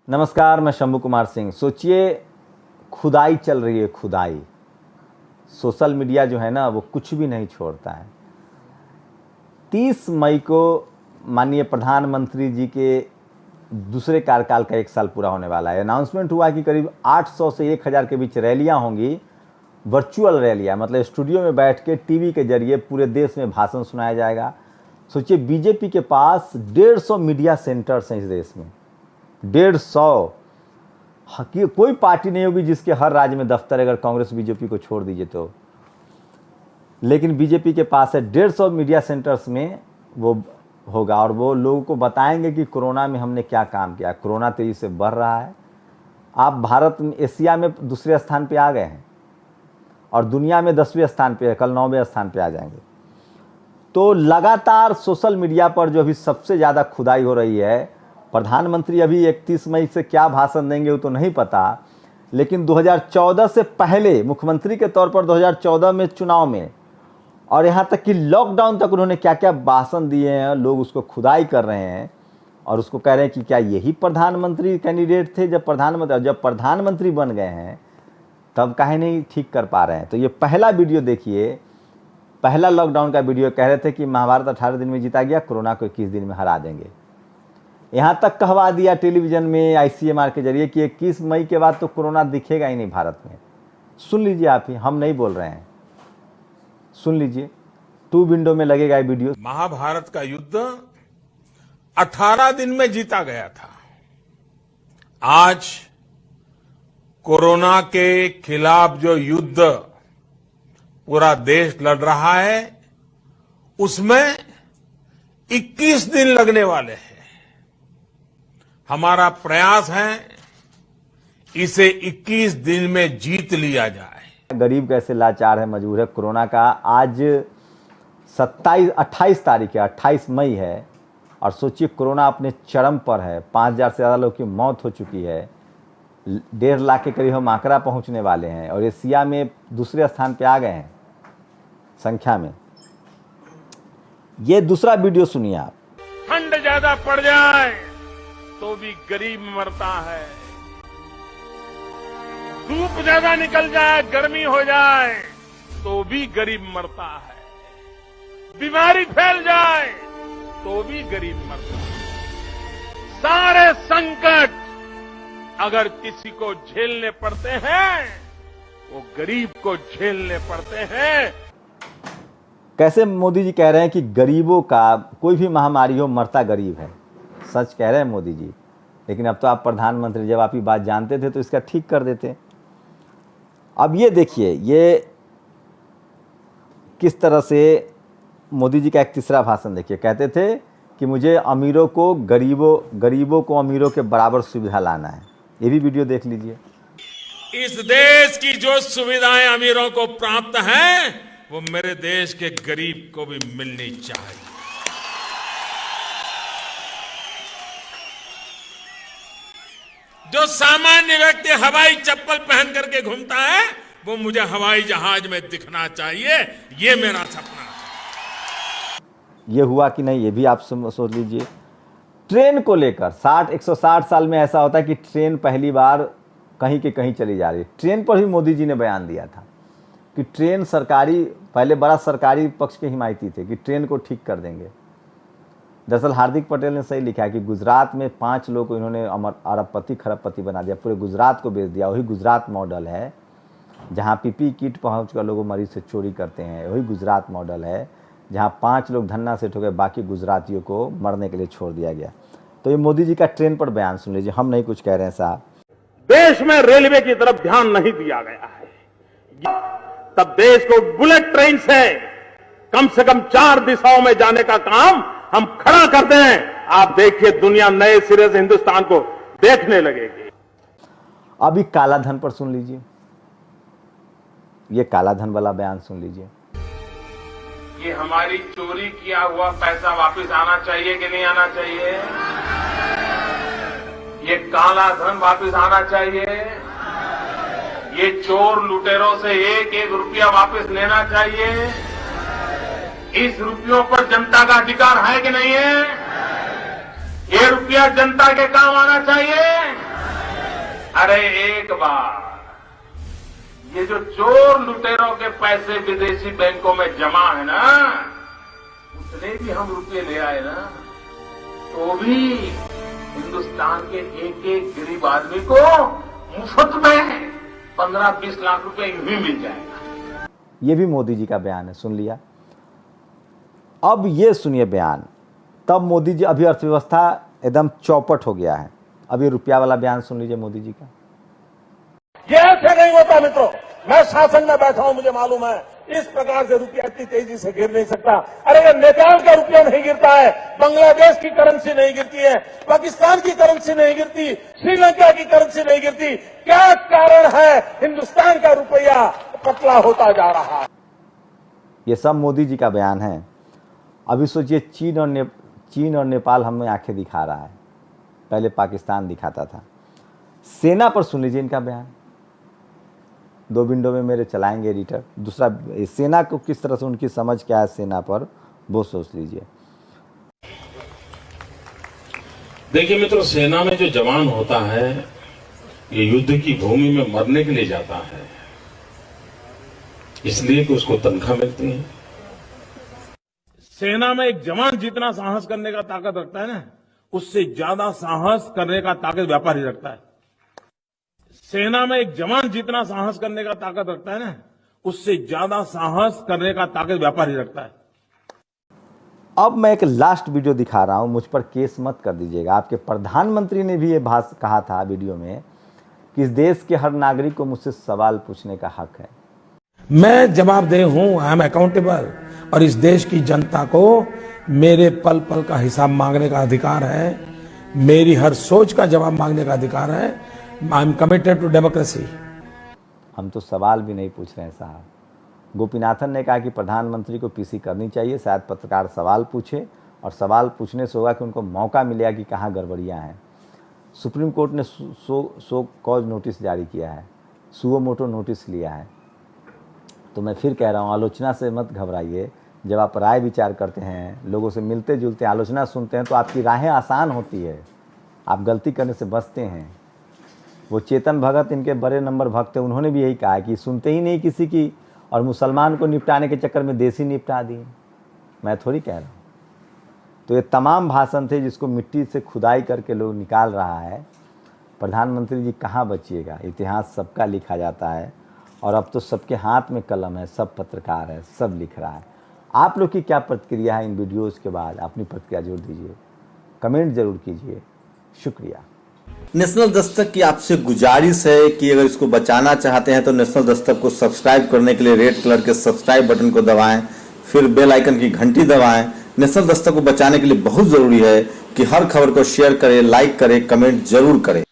नमस्कार, मैं शंभू कुमार सिंह। सोचिए, खुदाई चल रही है, खुदाई। सोशल मीडिया जो है ना, वो कुछ भी नहीं छोड़ता है। 30 मई को माननीय प्रधानमंत्री जी के दूसरे कार्यकाल का 1 साल पूरा होने वाला है। अनाउंसमेंट हुआ कि करीब 800 से 1000 के बीच रैलियां होंगी, वर्चुअल रैलियां, मतलब स्टूडियो में बैठ के टीवी के जरिए पूरे देश में भाषण सुनाया जाएगा। सोचिए, बीजेपी के पास 150 मीडिया सेंटर्स हैं इस देश में, 150। कोई पार्टी नहीं होगी जिसके हर राज्य में दफ्तर, अगर कांग्रेस बीजेपी को छोड़ दीजिए तो। लेकिन बीजेपी के पास है 150 मीडिया सेंटर्स में वो होगा, और वो लोगों को बताएंगे कि कोरोना में हमने क्या काम किया। कोरोना तेजी से बढ़ रहा है। आप भारत में, एशिया में दूसरे स्थान पे आ गए हैं और दुनिया में 10वें स्थान पे है, कल 9वें स्थान पे आ जाएंगे। तो लगातार सोशल मीडिया पर जो अभी सबसे ज़्यादा खुदाई हो रही है, प्रधानमंत्री अभी 31 मई से क्या भाषण देंगे वो तो नहीं पता, लेकिन 2014 से पहले मुख्यमंत्री के तौर पर 2014 में चुनाव में, और यहाँ तक कि लॉकडाउन तक उन्होंने क्या क्या भाषण दिए हैं, लोग उसको खुदाई कर रहे हैं और उसको कह रहे हैं कि क्या यही प्रधानमंत्री कैंडिडेट थे जब प्रधानमंत्री बन गए हैं तब काहे नहीं ठीक कर पा रहे हैं। तो ये पहला वीडियो देखिए, पहला लॉकडाउन का वीडियो। कह रहे थे कि महाभारत 18 दिन में जीता गया, कोरोना को 21 दिन में हरा देंगे। यहाँ तक कहवा दिया टेलीविजन में ICMR के जरिए कि 21 मई के बाद तो कोरोना दिखेगा ही नहीं भारत में। सुन लीजिए आप ही, हम नहीं बोल रहे हैं, सुन लीजिए। 2 विंडो में लगेगा ये वीडियो। महाभारत का युद्ध 18 दिन में जीता गया था। आज कोरोना के खिलाफ जो युद्ध पूरा देश लड़ रहा है, उसमें 21 दिन लगने वाले हैं। हमारा प्रयास है इसे 21 दिन में जीत लिया जाए। गरीब कैसे लाचार है, मजबूर है। कोरोना का आज 28 तारीख है, 28 मई है, और सोचिए कोरोना अपने चरम पर है। 5000 से ज़्यादा लोगों की मौत हो चुकी है, 1.5 लाख के करीब हम आंकड़ा पहुंचने वाले हैं, और एशिया में दूसरे स्थान पे आ गए हैं संख्या में। ये दूसरा वीडियो सुनिए आप। ठंड ज्यादा पड़ जाए तो भी गरीब मरता है, धूप ज्यादा निकल जाए, गर्मी हो जाए तो भी गरीब मरता है, बीमारी फैल जाए तो भी गरीब मरता है। सारे संकट अगर किसी को झेलने पड़ते हैं, वो गरीब को झेलने पड़ते हैं। कैसे मोदी जी कह रहे हैं कि गरीबों का कोई भी महामारी हो, मरता गरीब है। सच कह रहे हैं मोदी जी। लेकिन अब तो आप प्रधानमंत्री, जब आप ये बात जानते थे तो इसका ठीक कर देते। अब ये देखिए, ये किस तरह से मोदी जी का एक तीसरा भाषण देखिए। कहते थे कि मुझे अमीरों को गरीबों को अमीरों के बराबर सुविधा लाना है। ये भी वीडियो देख लीजिए। इस देश की जो सुविधाएं अमीरों को प्राप्त हैं, वो मेरे देश के गरीब को भी मिलनी चाहिए। जो सामान्य व्यक्ति हवाई चप्पल पहन करके घूमता है, वो मुझे हवाई जहाज में दिखना चाहिए। ये मेरा सपना है। ये हुआ कि नहीं, ये भी आप सोच लीजिए। ट्रेन को लेकर 160 साल में ऐसा होता है कि ट्रेन पहली बार कहीं के कहीं चली जा रही है। ट्रेन पर भी मोदी जी ने बयान दिया था कि ट्रेन सरकारी, पहले बड़ा सरकारी पक्ष के हिमायती थे कि ट्रेन को ठीक कर देंगे। दरअसल हार्दिक पटेल ने सही लिखा है कि गुजरात में 5 लोगों को इन्होंने अरबपति खरबपति बना दिया, पूरे गुजरात को बेच दिया। वही गुजरात मॉडल है, जहाँ PPE किट पहुँचकर लोग मरीज से चोरी करते हैं। वही गुजरात मॉडल है, जहाँ 5 लोग धन्ना से ठोके, बाकी गुजरातियों को मरने के लिए छोड़ दिया गया। तो ये मोदी जी का ट्रेन पर बयान सुन लीजिए। हम नहीं कुछ कह रहे हैं साहब। देश में रेलवे की तरफ ध्यान नहीं दिया गया है, तब देश को बुलेट ट्रेन से कम 4 दिशाओं में जाने का काम हम खड़ा करते हैं। आप देखिए, दुनिया नए सिरे से हिंदुस्तान को देखने लगेगी। अभी काला धन पर सुन लीजिए। ये काला धन वाला बयान सुन लीजिए। ये हमारी चोरी किया हुआ पैसा वापस आना चाहिए कि नहीं आना चाहिए? ये काला धन वापस आना चाहिए। ये चोर लुटेरों से 1-1 रुपया वापस लेना चाहिए। इस रुपयों पर जनता का अधिकार है कि नहीं है? ये रुपया जनता के काम आना चाहिए। अरे एक बार ये जो चोर लुटेरों के पैसे विदेशी बैंकों में जमा है ना, उतने भी हम रुपए ले आए ना, तो भी हिंदुस्तान के एक एक गरीब आदमी को मुफ्त में 15-20 लाख रुपए यूं ही मिल जाएगा। ये भी मोदी जी का बयान है, सुन लिया। अब ये सुनिए बयान। तब मोदी जी, अभी अर्थव्यवस्था एकदम चौपट हो गया है। अब ये रुपया वाला बयान सुन लीजिए मोदी जी का। ये ऐसे नहीं होता मित्रों, मैं शासन में बैठा हूं, मुझे मालूम है इस प्रकार से रुपया इतनी तेजी से गिर नहीं सकता। अरे ये नेपाल का रुपया नहीं गिरता है, बांग्लादेश की करेंसी नहीं गिरती है, पाकिस्तान की करेंसी नहीं गिरती, श्रीलंका की करेंसी नहीं गिरती। क्या कारण है हिंदुस्तान का रुपया पतला होता जा रहा है? ये सब मोदी जी का बयान है। अभी सोचिए चीन और नेपाल हमें आंखें दिखा रहा है, पहले पाकिस्तान दिखाता था। सेना पर सुन लीजिए इनका बयान। 2 विंडो में मेरे चलाएंगे एडिटर। दूसरा, सेना को किस तरह से उनकी समझ क्या है सेना पर, वो सोच लीजिए। देखिए मित्रों, सेना में जो जवान होता है ये युद्ध की भूमि में मरने के लिए जाता है, इसलिए कि उसको तनख्वाह मिलती है। सेना में एक जवान जितना साहस करने का ताकत रखता है ना, उससे ज्यादा साहस करने का ताकत व्यापारी रखता है। सेना में एक जवान जितना साहस करने का ताकत रखता है ना, उससे ज्यादा साहस करने का ताकत व्यापारी रखता है। अब मैं एक लास्ट वीडियो दिखा रहा हूं, मुझ पर केस मत कर दीजिएगा। आपके प्रधानमंत्री ने भी ये कहा था वीडियो में कि इस देश के हर नागरिक को मुझसे सवाल पूछने का हक है। मैं जवाबदेह हूं, आई एम अकाउंटेबल, और इस देश की जनता को मेरे पल पल का हिसाब मांगने का अधिकार है, मेरी हर सोच का जवाब मांगने का अधिकार है। I am committed to democracy. हम तो सवाल भी नहीं पूछ रहे हैं साहब। गोपीनाथन ने कहा कि प्रधानमंत्री को पीसी करनी चाहिए, शायद पत्रकार सवाल पूछे और सवाल पूछने से होगा कि उनको मौका मिलेगा कि कहाँ गड़बड़ियाँ हैं। सुप्रीम कोर्ट ने सो कॉज नोटिस जारी किया है, सुओ मोटो नोटिस लिया है। तो मैं फिर कह रहा हूँ, आलोचना से मत घबराइए। जब आप राय विचार करते हैं, लोगों से मिलते जुलते आलोचना सुनते हैं, तो आपकी राहें आसान होती है, आप गलती करने से बचते हैं। वो चेतन भगत इनके बड़े नंबर भक्त थे, उन्होंने भी यही कहा कि सुनते ही नहीं किसी की, और मुसलमान को निपटाने के चक्कर में देश ही निपटा दी। मैं थोड़ी कह रहा हूँ। तो ये तमाम भाषण थे जिसको मिट्टी से खुदाई करके लोग निकाल रहा है। प्रधानमंत्री जी कहाँ बचिएगा, इतिहास सबका लिखा जाता है, और अब तो सबके हाथ में कलम है, सब पत्रकार है, सब लिख रहा है। आप लोग की क्या प्रतिक्रिया है इन वीडियोज़ के बाद? अपनी प्रतिक्रिया जोड़ दीजिए, कमेंट जरूर कीजिए। शुक्रिया। नेशनल दस्तक की आपसे गुजारिश है कि अगर इसको बचाना चाहते हैं तो नेशनल दस्तक को सब्सक्राइब करने के लिए रेड कलर के सब्सक्राइब बटन को दबाएं, फिर बेल आइकन की घंटी दबाएं। नेशनल दस्तक को बचाने के लिए बहुत जरूरी है कि हर खबर को शेयर करें, लाइक करें, कमेंट जरूर करें।